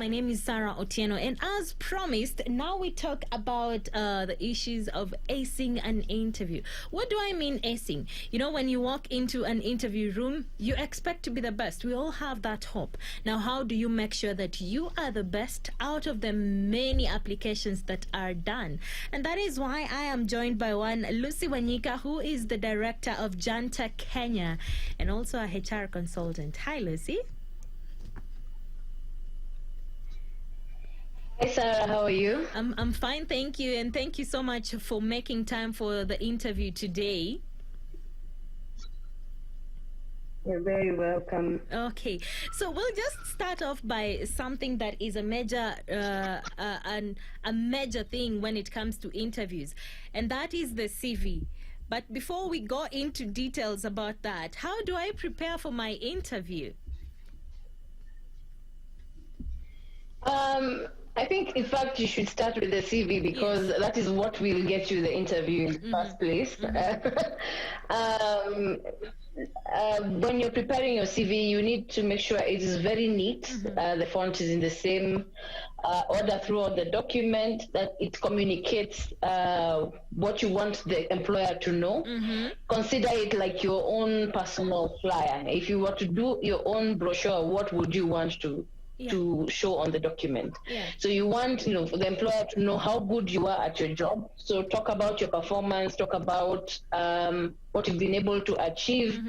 My name is Sarah Otieno, and as promised, now we talk about the issues of acing an interview. What do I mean acing? You know, when you walk into an interview room, you expect to be the best. We all have that hope. Now, how do you make sure that you are the best out of the many applications that are done? And that is why I am joined by one Lucy Wanyika, who is the director of Janta Kenya and also a HR consultant. Hi, Lucy. Hi Sarah, how are you? I'm fine, thank you, and thank you so much for making time for the interview today. You're very welcome. Okay, so we'll just start off by something that is a major a major thing when it comes to interviews, and that is the CV. But before we go into details about that, how do I prepare for my interview? I think, in fact, you should start with the CV because that is what will get you the interview in the first place. When you're preparing your CV, you need to make sure it is very neat. The font is in the same order throughout the document, that it communicates what you want the employer to know. Consider it like your own personal flyer. If you were to do your own brochure, what would you want to show on the document? So you want, for the employer to know how good you are at your job. So talk about your performance, talk about what you've been able to achieve,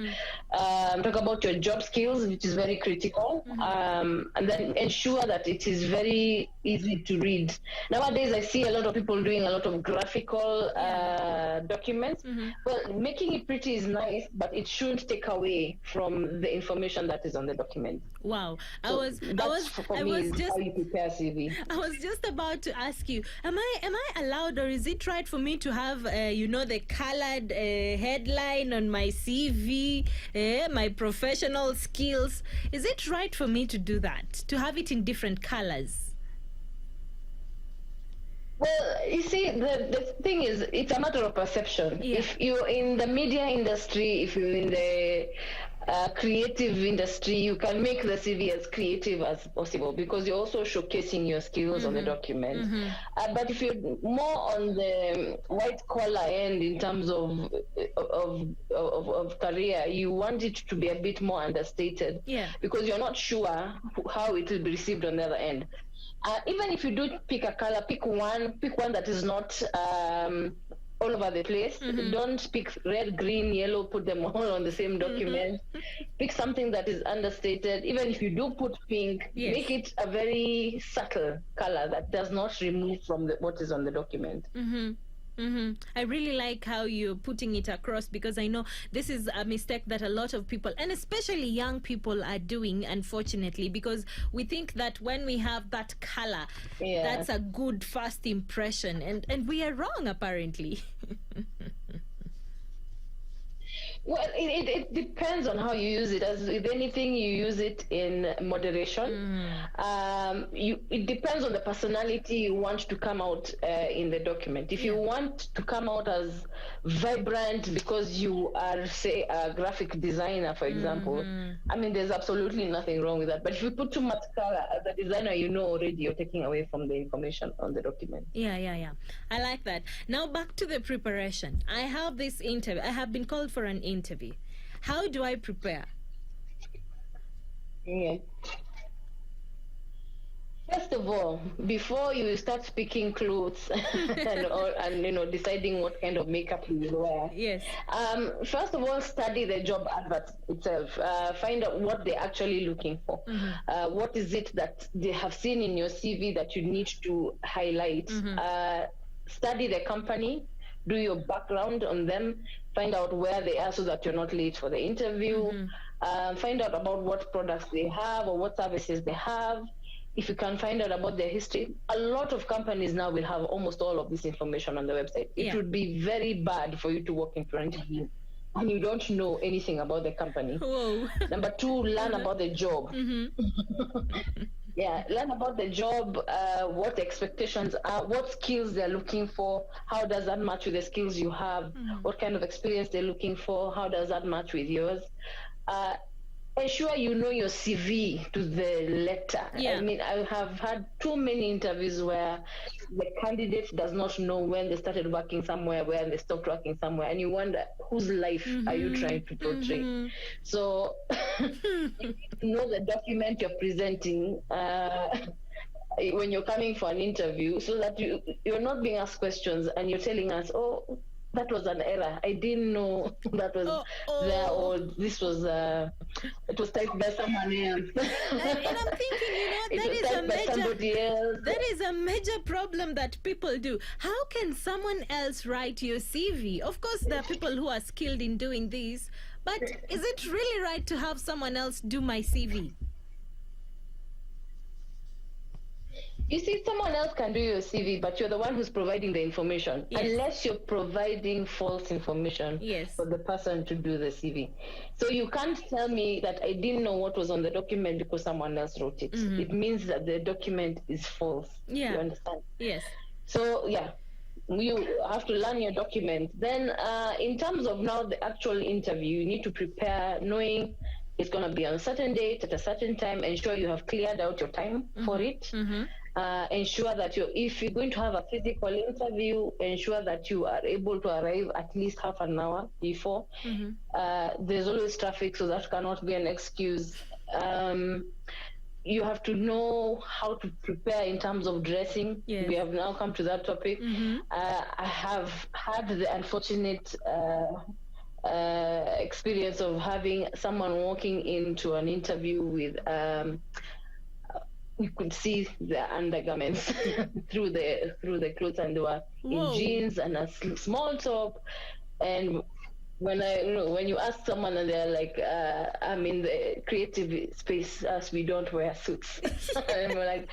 talk about your job skills, which is very critical, and then ensure that it is very easy to read. Nowadays, I see a lot of people doing a lot of graphical documents. Well, making it pretty is nice, but it shouldn't take away from the information that is on the document. Wow. I was just how you prepare CV. I was just about to ask you, am I allowed, or is it right for me to have the colored headline on my CV, my professional skills? Is it right for me to do that, to have it in different colors? Well, you see, the thing is, it's a matter of perception. If you're in the media industry, if you're in the creative industry, you can make the CV as creative as possible because you're also showcasing your skills on the document. But if you're more on the white collar end in terms of career, you want it to be a bit more understated because you're not sure how it will be received on the other end. Even if you do pick a color, pick one that is not all over the place. Don't pick red, green, yellow, put them all on the same document. Pick something that is understated. Even if you do put pink, make it a very subtle color that does not remove from what is on the document. I really like how you're putting it across, because I know this is a mistake that a lot of people, and especially young people, are doing, unfortunately, because we think that when we have that color, that's a good first impression, and we are wrong, apparently. Well, it depends on how you use it. As with anything, you use it in moderation. It depends on the personality you want to come out in the document. If you want to come out as vibrant because you are, say, a graphic designer, for example, I mean, there's absolutely nothing wrong with that. But if you put too much color, as a designer, you know already you're taking away from the information on the document. Yeah. I like that. Now, back to the preparation. I have this interview. I have been called for an interview. How do I prepare? First of all, before you start picking clothes and deciding what kind of makeup you will wear, first of all, study the job advert itself. Find out what they're actually looking for. What is it that they have seen in your CV that you need to highlight? Study the company. Do your background on them, find out where they are so that you're not late for the interview, find out about what products they have or what services they have. If you can find out about their history, a lot of companies now will have almost all of this information on the website. It would be very bad for you to walk into an interview and you don't know anything about the company. Number two, learn about the job. Learn about the job, what the expectations are, what skills they're looking for, how does that match with the skills you have, what kind of experience they're looking for, how does that match with yours. ensure you know your CV to the letter. Yeah. I mean, I have had too many interviews where the candidate does not know when they started working somewhere, when they stopped working somewhere, and you wonder whose life are you trying to portray. So you need to know the document you're presenting. When you're coming for an interview, so that you're not being asked questions and you're telling us, oh, that was an error. I didn't know that was there, or this was it was typed by someone else. And I'm thinking, that is a major problem that people do. How can someone else write your CV? Of course, there are people who are skilled in doing this, but is it really right to have someone else do my CV? You see, someone else can do your CV, but you're the one who's providing the information. Yes. Unless you're providing false information for the person to do the CV. So you can't tell me that I didn't know what was on the document because someone else wrote it. It means that the document is false. Yeah. You understand? Yes. So, yeah, you have to learn your document. Then in terms of now the actual interview, you need to prepare knowing it's going to be on a certain date at a certain time. Ensure you have cleared out your time for it. Ensure that if you're going to have a physical interview, ensure that you are able to arrive at least half an hour before. There's always traffic, so that cannot be an excuse. You have to know how to prepare in terms of dressing. Yes. We have now come to that topic. I have had the unfortunate experience of having someone walking into an interview with we could see the undergarments through the clothes, and they were in jeans and a small top. And when you ask someone and they're like, I'm in the creative space, as we don't wear suits. And we're like,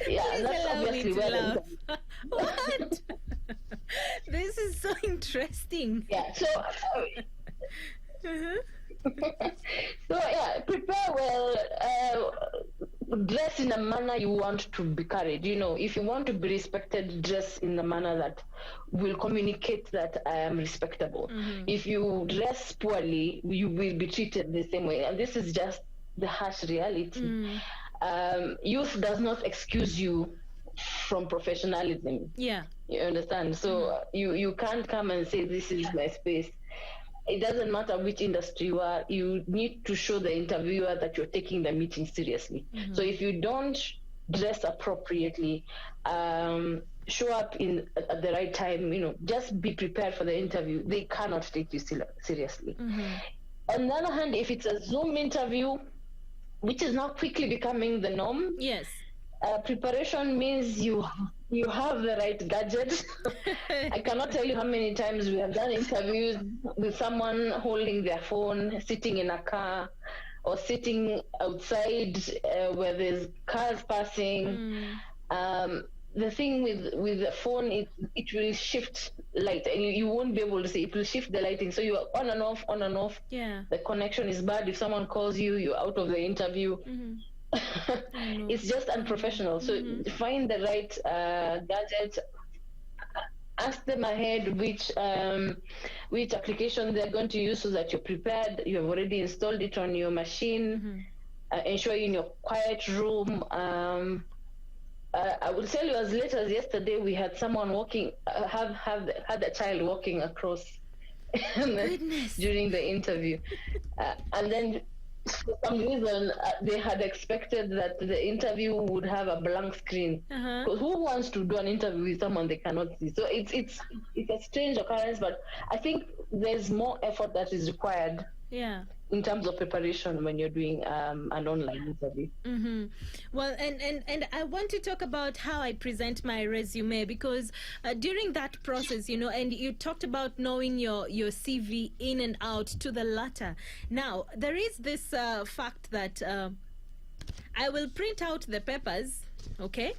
yeah, that's obviously where what? This is so interesting. Yeah, so so yeah, prepare well, dress in a manner you want to be carried. If you want to be respected, dress in a manner that will communicate that I am respectable. If you dress poorly, you will be treated the same way, and this is just the harsh reality. Youth does not excuse you from professionalism. Yeah, you understand. So you can't come and say this is my space. It doesn't matter which industry you are, you need to show the interviewer that you're taking the meeting seriously. So if you don't dress appropriately, show up at the right time, just be prepared for the interview. They cannot take you seriously. On the other hand, if it's a Zoom interview, which is now quickly becoming the norm, yes, preparation means you have the right gadget. I cannot tell you how many times we have done interviews with someone holding their phone, sitting in a car, or sitting outside where there's cars passing. The thing with the phone, it will shift light, and you won't be able to see. It will shift the lighting, so you are on and off, on and off. Yeah. The connection is bad. If someone calls you, you're out of the interview. It's just unprofessional. So find the right gadget. Ask them ahead which application they're going to use, so that you're prepared. You have already installed it on your machine. Ensure you're in your quiet room. I will tell you, as late as yesterday, we had someone walking, had a child walking across during the interview, and then for some reason they had expected that the interview would have a blank screen. Because who wants to do an interview with someone they cannot see? So it's a strange occurrence, but I think there's more effort that is required. Yeah. In terms of preparation when you're doing an online interview. Well, and I want to talk about how I present my resume, because during that process, and you talked about knowing your CV in and out to the latter. Now, there is this fact that I will print out the papers, okay?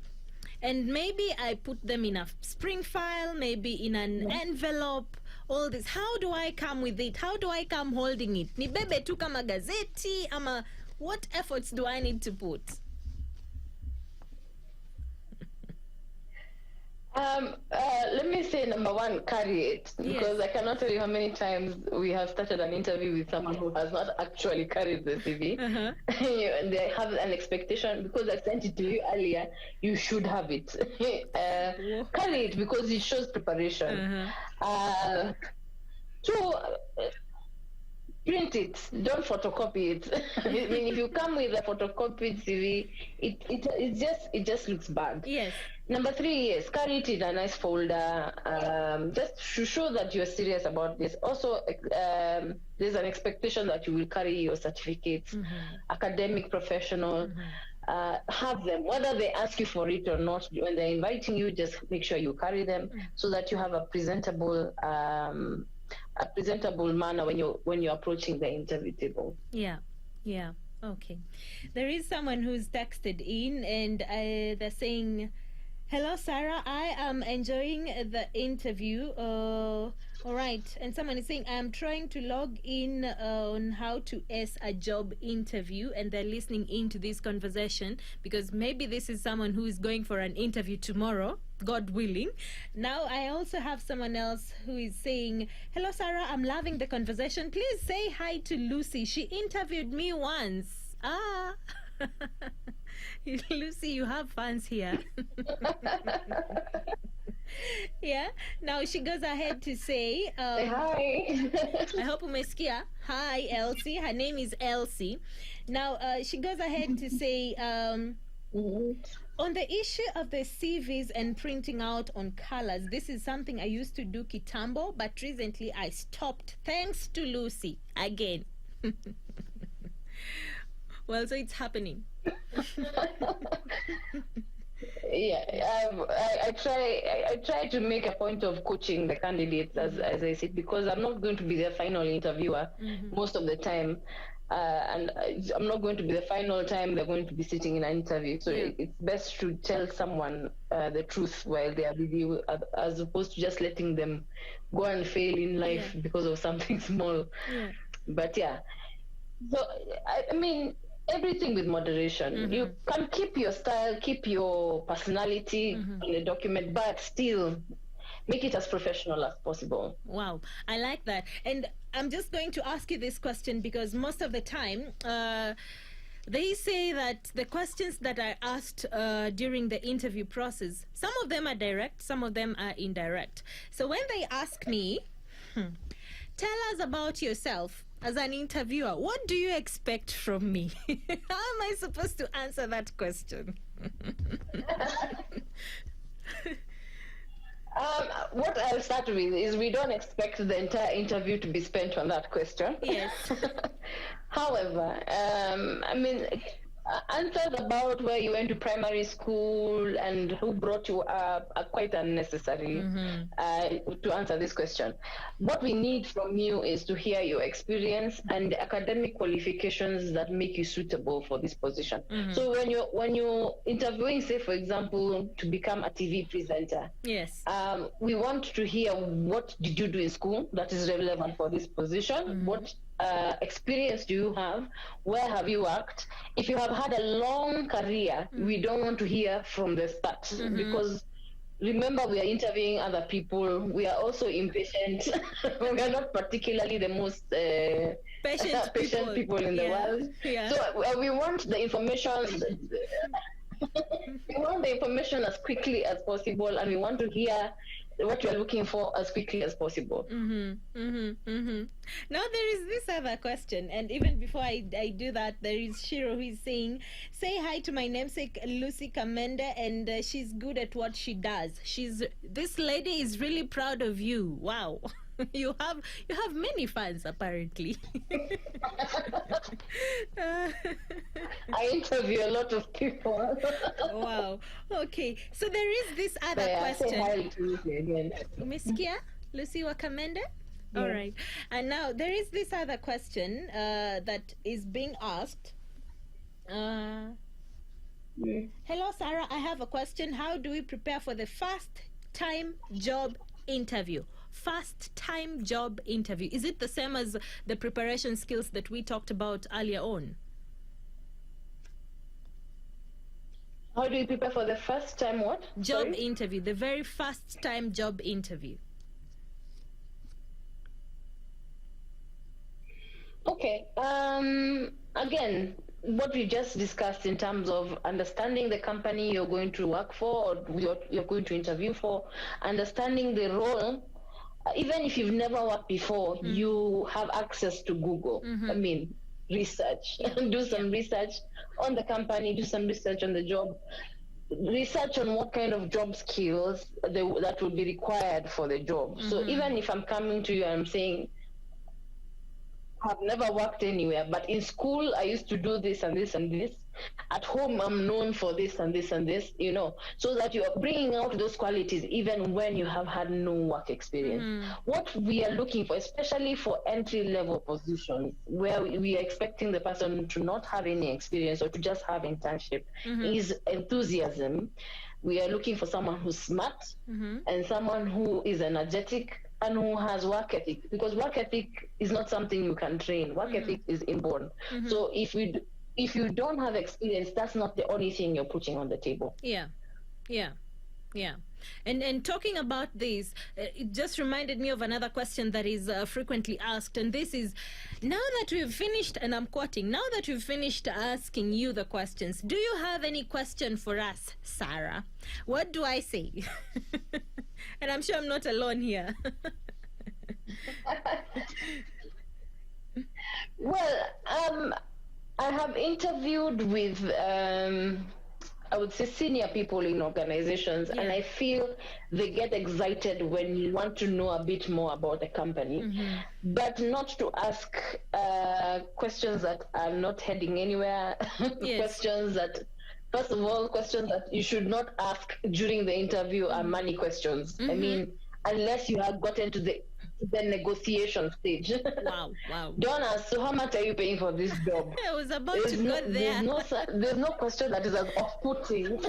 And maybe I put them in a spring file, maybe in an envelope, all this. How do I come with it? How do I come holding it? Nibebe tu kama gazeti, ama what efforts do I need to put? Let let me say, number one, carry it, because Yes. I cannot tell you how many times we have started an interview with someone who has not actually carried the CV. Uh-huh. And they have an expectation because I sent it to you earlier. You should have it. Whoa. Carry it because it shows preparation. Two, print it. Don't photocopy it. I mean, if you come with a photocopied CV, it just looks bad. Yes. Number three, yes, carry it in a nice folder, just to show that you're serious about this. Also, there's an expectation that you will carry your certificates, academic, professional. Have them, whether they ask you for it or not. When they're inviting you, just make sure you carry them so that you have a presentable manner when you're approaching the interview table. Yeah. Okay. There is someone who's texted in, and they're saying, "Hello, Sarah. I am enjoying the interview. All right." And someone is saying, "I'm trying to log in on how to ace a job interview," and they're listening into this conversation because maybe this is someone who is going for an interview tomorrow, God willing. Now, I also have someone else who is saying, "Hello, Sarah. I'm loving the conversation. Please say hi to Lucy. She interviewed me once." Ah. Lucy, you have fans here. Yeah. Now she goes ahead to say, Say hi. I hope umesikia. Hi, Elsie. Her name is Elsie. Now she goes ahead to say, on the issue of the CVs and printing out on colors, this is something I used to do kitambo, but recently I stopped. Thanks to Lucy again. Well, so it's happening. Yeah, I try to make a point of coaching the candidates as I said, because I'm not going to be their final interviewer most of the time, and I'm not going to be the final time they're going to be sitting in an interview. So it's best to tell someone the truth while they are with you, as opposed to just letting them go and fail in life because of something small. But yeah, so I mean, everything with moderation. You can keep your style, keep your personality in the document, but still make it as professional as possible. Wow, I like that. And I'm just going to ask you this question because most of the time, they say that the questions that are asked during the interview process, some of them are direct, some of them are indirect. So when they ask me, tell us about yourself as an interviewer, what do you expect from me? How am I supposed to answer that question? What I'll start with is we don't expect the entire interview to be spent on that question. Yes. However, I mean, answers about where you went to primary school and who brought you up are quite unnecessary to answer this question. What we need from you is to hear your experience and the academic qualifications that make you suitable for this position. So when you're interviewing, say for example, to become a TV presenter, yes, we want to hear what did you do in school that is relevant for this position. What experience do you have? Where have you worked? If you have had a long career, we don't want to hear from the start, because remember, we are interviewing other people. We are also impatient. We are not particularly the most patient people in the world. So we want the information. We want the information as quickly as possible, and we want to hear what you're looking for as quickly as possible. Now there is this other question, and even before I do that, there is Shiro who is saying, say hi to my namesake Lucy Kamende, and she's good at what she does. This lady is really proud of you. Wow. You have many fans apparently. I interview a lot of people. Wow. Okay. So there is this other question. Say hi to Lucy again. Miskia, Lucy Wakamende. Yeah. All right. And now there is this other question that is being asked. Hello, Sarah. I have a question. How do we prepare for the first time job interview? First time job interview. Is it the same as the preparation skills that we talked about earlier on? How do you prepare for the first time what? Job Sorry? interview, the very first time job interview. Okay. Again, what we just discussed in terms of understanding the company you're going to work for or you're going to interview for, understanding the role. Even if you've never worked before, you have access to Google. I mean, research. Do some research on the company, do some research on the job, research on what kind of job skills that would be required for the job. So even if I'm coming to you and I'm saying, I've never worked anywhere, but in school I used to do this and this and this. At home I'm known for this and this and this, so that you are bringing out those qualities even when you have had no work experience. What we are looking for, especially for entry-level positions, where we are expecting the person to not have any experience or to just have internship, is enthusiasm. We are looking for someone who's smart and someone who is energetic and who has work ethic, because work ethic is not something you can train. Work ethic is inborn. So if you don't have experience, that's not the only thing you're putting on the table. Yeah. And talking about this, it just reminded me of another question that is frequently asked, and this is, now that we've finished, and I'm quoting, now that we've finished asking you the questions, do you have any question for us, Sarah? What do I say? And I'm sure I'm not alone here. Well, I have interviewed with I would say senior people in organizations, and I feel they get excited when you want to know a bit more about the company, but not to ask questions that are not heading anywhere. Questions that, first of all, questions that you should not ask during the interview are money questions. I mean, unless you have gotten to the negotiation stage. Wow. Don't ask, so how much are you paying for this job? I was about to go there. There's no question that is as off-putting.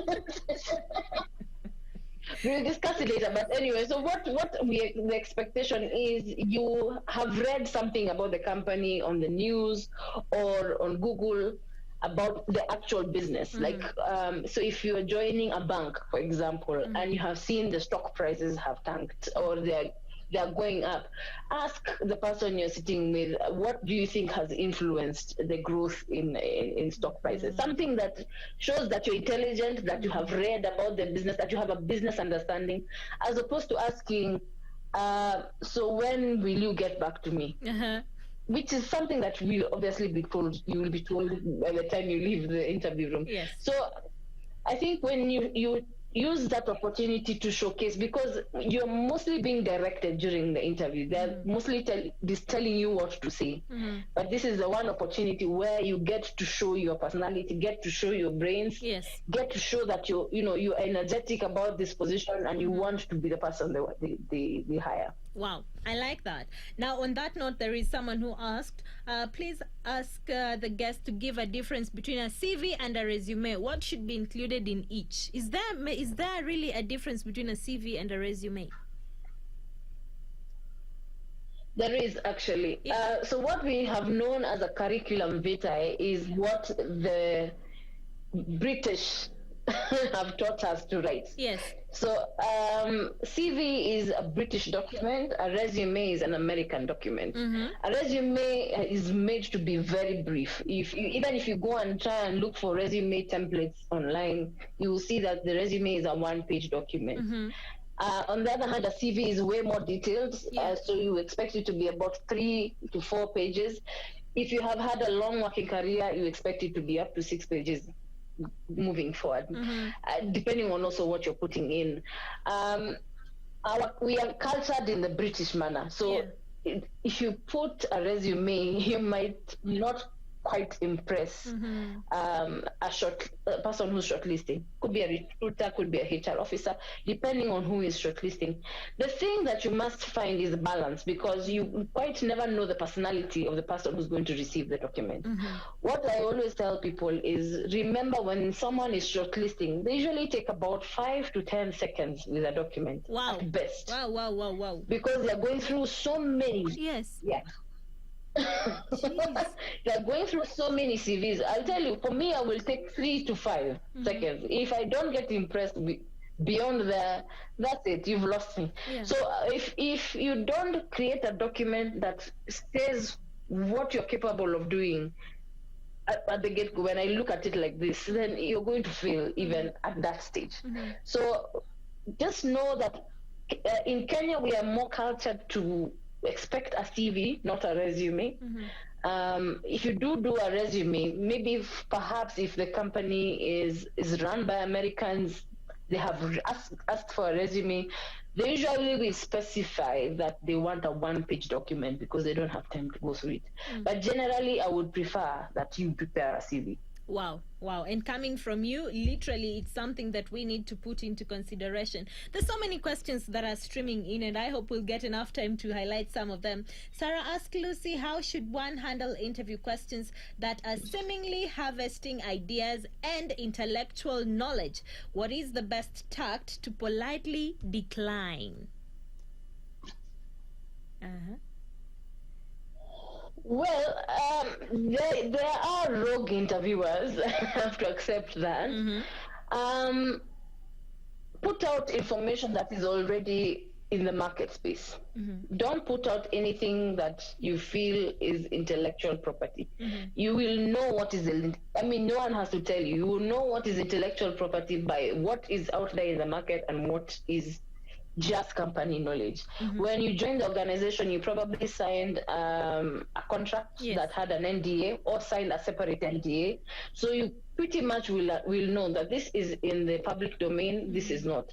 We'll discuss it later. But anyway, so the expectation is you have read something about the company on the news or on Google about the actual business. Like, so if you're joining a bank, for example, and you have seen the stock prices have tanked or they're going up, ask the person you're sitting with, what do you think has influenced the growth in stock prices? Something that shows that you're intelligent, that you have read about the business, that you have a business understanding, as opposed to asking, so when will you get back to me? Which is something that will obviously be told. You will be told by the time you leave the interview room. Yes. So I think when you use that opportunity to showcase, because you're mostly being directed during the interview. They're mostly telling you what to say. But this is the one opportunity where you get to show your personality, get to show your brains, get to show that you're energetic about this position and you want to be the person they hire. Wow, I like that. Now, on that note, there is someone who asked, please ask the guest to give a difference between a CV and a resume. What should be included in each? Is there really a difference between a CV and a resume? There is actually. So what we have known as a curriculum vitae is what the British have taught us to write. Yes. So CV is a British document, a resume is an American document. A resume is made to be very brief. Even if you go and try and look for resume templates online, you will see that the resume is a one-page document. On the other hand, a CV is way more detailed, so you expect it to be about 3 to 4 pages. If you have had a long working career, you expect it to be up to 6 pages moving forward, depending on also what you're putting in. We are cultured in the British manner, so if you put a resume, you might not quite impress a person who's shortlisting. Could be a recruiter, could be a HR officer, depending on who is shortlisting. The thing that you must find is balance, because you quite never know the personality of the person who's going to receive the document. What I always tell people is, remember, when someone is shortlisting, they usually take about 5 to 10 seconds with a document at best. Wow. Because they're going through so many. Yes. Yeah. Jeez. They're going through so many CVs. I'll tell you, for me, I will take 3 to 5 seconds. If I don't get impressed beyond there, that's it. You've lost me. Yeah. So if you don't create a document that says what you're capable of doing at the get-go, when I look at it like this, then you're going to fail even at that stage. So just know that in Kenya, we are more cultured to expect a CV, not a resume. If you do a resume, maybe perhaps if the company is run by Americans, they have asked for a resume, they usually will specify that they want a one-page document because they don't have time to go through it. But generally, I would prefer that you prepare a CV. Wow. And coming from you, literally, it's something that we need to put into consideration. There's so many questions that are streaming in, and I hope we'll get enough time to highlight some of them. Sarah asked Lucy, how should one handle interview questions that are seemingly harvesting ideas and intellectual knowledge? What is the best tact to politely decline? Well, there are rogue interviewers. I have to accept that. Put out information that is already in the market space. Don't put out anything that you feel is intellectual property. You will know what is, no one has to tell you. You will know what is intellectual property by what is out there in the market and what is just company knowledge. When you joined the organization, you probably signed a contract that had an NDA or signed a separate NDA. So you pretty much will know that this is in the public domain, this is not.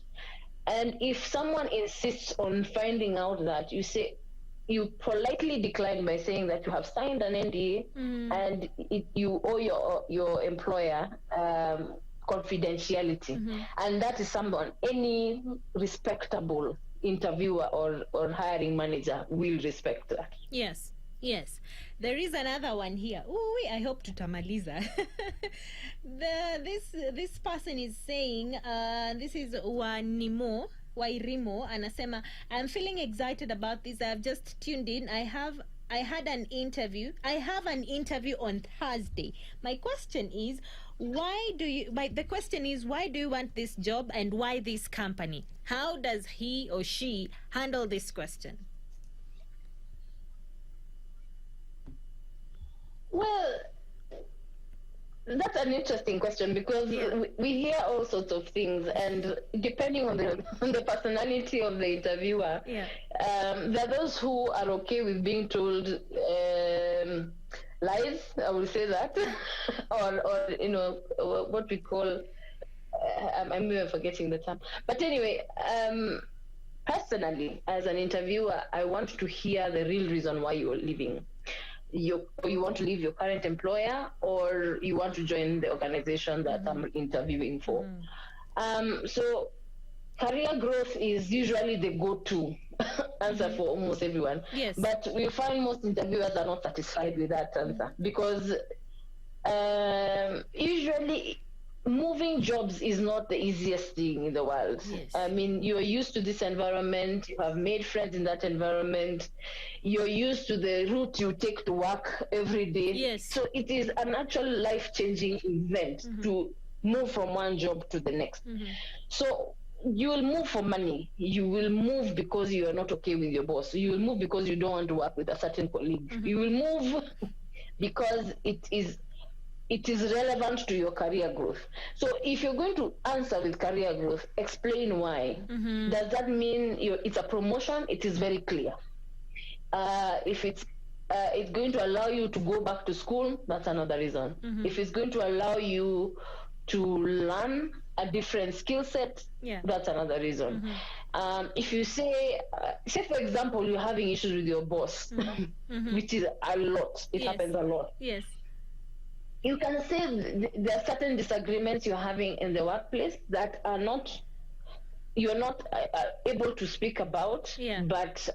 And if someone insists on finding out that, you politely decline by saying that you have signed an NDA and you owe your employer confidentiality, and that is any respectable interviewer or hiring manager will respect that. Yes. There is another one here. I hope tutamaliza. This person is saying, this is Wairimo anasema, I'm feeling excited about this. I've just tuned in. I have an interview on Thursday. My question is, why do you want this job and why this company? How does he or she handle this question? Well, that's an interesting question because we hear all sorts of things, and depending on the personality of the interviewer, there are those who are okay with being told lies, I will say that, or what we call, I'm even forgetting the term. But anyway, personally, as an interviewer, I want to hear the real reason why you're leaving. You want to leave your current employer, or you want to join the organization that I'm interviewing for. So career growth is usually the go-to answer for almost everyone. Yes. But we find most interviewers are not satisfied with that answer because usually moving jobs is not the easiest thing in the world. Yes. You're used to this environment, you have made friends in that environment, you're used to the route you take to work every day. Yes. So it is an actual life-changing event to move from one job to the next. So you will move for money. You will move because you are not okay with your boss. You will move because you don't want to work with a certain colleague. You will move because it is relevant to your career growth. So if you're going to answer with career growth, explain why. Does that mean it's a promotion? It is very clear. If it's going to allow you to go back to school, that's another reason. If it's going to allow you to learn a different skill set, that's another reason. If you say for example, you're having issues with your boss, which is a lot, it happens a lot. Yes. You can say there are certain disagreements you're having in the workplace that you're not able to speak about, but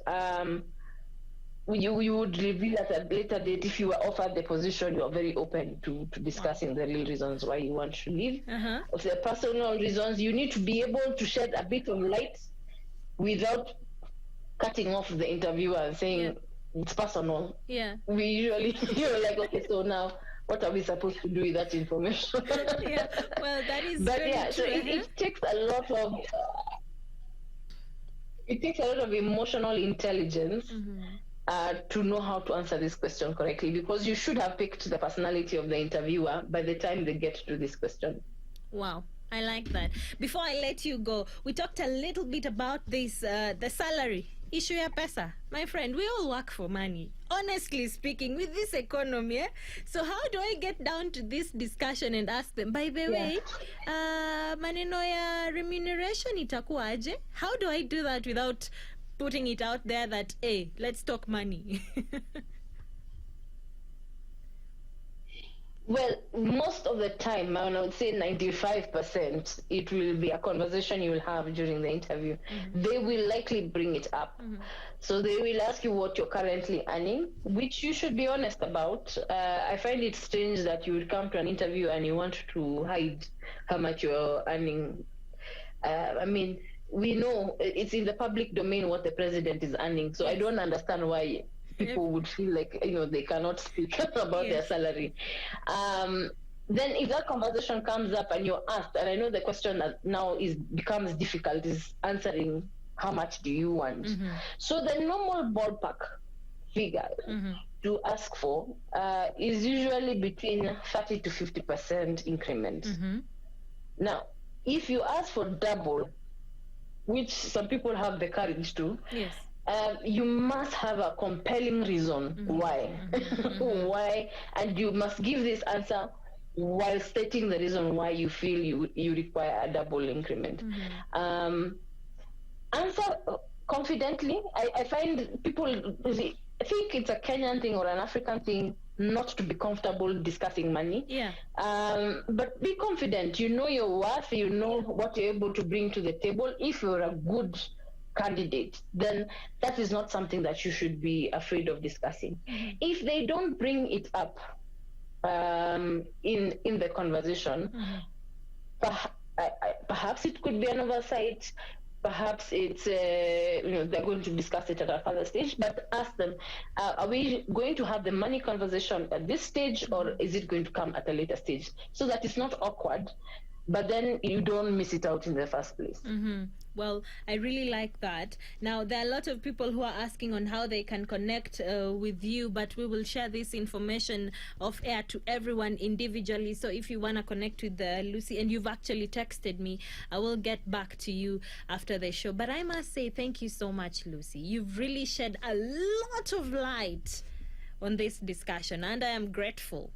you would reveal at a later date. If you were offered the position, you're very open to discussing the real reasons why you want to leave. Of the personal reasons, you need to be able to shed a bit of light without cutting off the interviewer and saying, it's personal. Yeah. We usually, like, okay, so now what are we supposed to do with that information? Yeah. Well, that is But very yeah, true. so it takes a lot of emotional intelligence to know how to answer this question correctly, because you should have picked the personality of the interviewer by the time they get to this question. Wow. I like that. Before I let you go, we talked a little bit about this, the salary. Issue ya pesa. My friend, we all work for money. Honestly speaking, with this economy, eh? So how do I get down to this discussion and ask them, by the way, maneno ya remuneration itakuwaje? How do I do that without putting it out there that, hey, let's talk money? Well, most of the time, I would say 95%, it will be a conversation you will have during the interview. They will likely bring it up. So they will ask you what you're currently earning, which you should be honest about. I find it strange that you would come to an interview and you want to hide how much you're earning. I mean, we know it's in the public domain what the president is earning. So I don't understand why people would feel like, they cannot speak about their salary. Then if that conversation comes up and you're asked, and I know the question that now becomes difficult is answering how much do you want. So the normal ballpark figure to ask for is usually between 30 to 50% increment. Now, if you ask for double, which some people have the courage to, Yes. You must have a compelling reason why. Why, and you must give this answer while stating the reason why you feel you require a double increment. Answer confidently. I find people, I think it's a Kenyan thing or an African thing not to be comfortable discussing money. Yeah. But be confident. You know your worth. You know what you're able to bring to the table. If you're a good candidate, then that is not something that you should be afraid of discussing. If they don't bring it up in the conversation, perhaps it could be an oversight. Perhaps it's they're going to discuss it at a further stage. But ask them: are we going to have the money conversation at this stage, or is it going to come at a later stage, so that it's not awkward, but then you don't miss it out in the first place. Well, I really like that. Now, there are a lot of people who are asking on how they can connect with you, but we will share this information off air to everyone individually. So if you want to connect with Lucy, and you've actually texted me, I will get back to you after the show. But I must say thank you so much, Lucy. You've really shed a lot of light on this discussion, and I am grateful.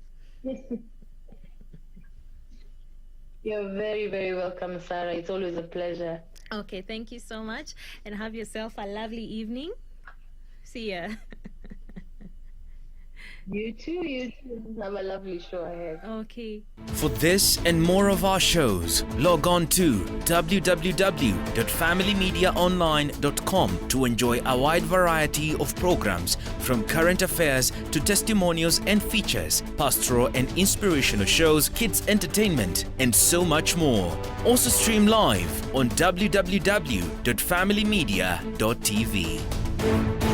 You're very, very welcome, Sarah. It's always a pleasure. Okay, thank you so much, and have yourself a lovely evening. See ya. You too. Have a lovely show ahead. Okay. For this and more of our shows, log on to www.familymediaonline.com to enjoy a wide variety of programs, from current affairs to testimonials and features, pastoral and inspirational shows, kids entertainment, and so much more. Also stream live on www.familymedia.tv.